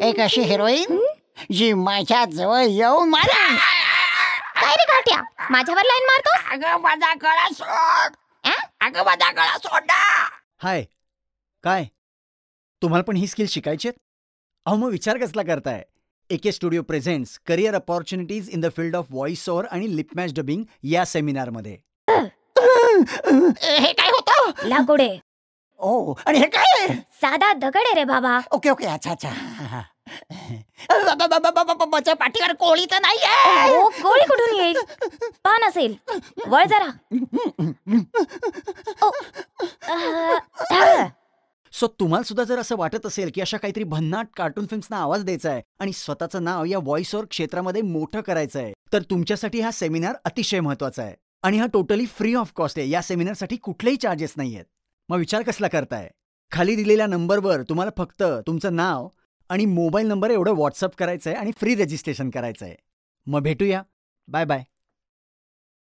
एक अशी हिरोईन जी माझ्या जवळ येऊन मला काय रे घाट्या, माझ्यावर लाईन मारतोस? अगं माझा गळा सोड, अगं माझा गळा सोड ना. हाय, काय तुम्हाला पण ही स्किल शिकायची आहेत? अहो मग विचार कसला करताय? AK studio presents career opportunities in the field of voice over आणि लिप मॅच डबिंग या सेमिनारमध्ये. हे काय होतं? लाकुडे. ओ, आणि हे काय? साधा दगड आहे रे बाबा. ओके ओके, अच्छा अच्छा. माझ्या पाठीवर कोळी तर नाहीये. ओ, गोळी कुठून येईल? पान असेल, वळ जरा. सो तुम्हाला सुद्धा जर असं वाटत असेल की अशा काहीतरी भन्नाट कार्टून फिल्म्सना आवाज द्यायचा आहे आणि स्वतःचं नाव या व्हॉइस ओव्हर क्षेत्रामध्ये मोठं करायचं आहे, तर तुमच्यासाठी हा सेमिनार अतिशय महत्त्वाचा आहे. आणि हा टोटली फ्री ऑफ कॉस्ट आहे. या सेमिनारसाठी कुठलेही चार्जेस नाही आहेत. मग विचार कसला करताय? खाली दिलेल्या नंबरवर तुम्हाला फक्त तुमचं नाव आणि मोबाईल नंबर एवढं व्हॉट्सअप करायचं आहे आणि फ्री रजिस्ट्रेशन करायचं आहे. मग भेटूया. Bye bye.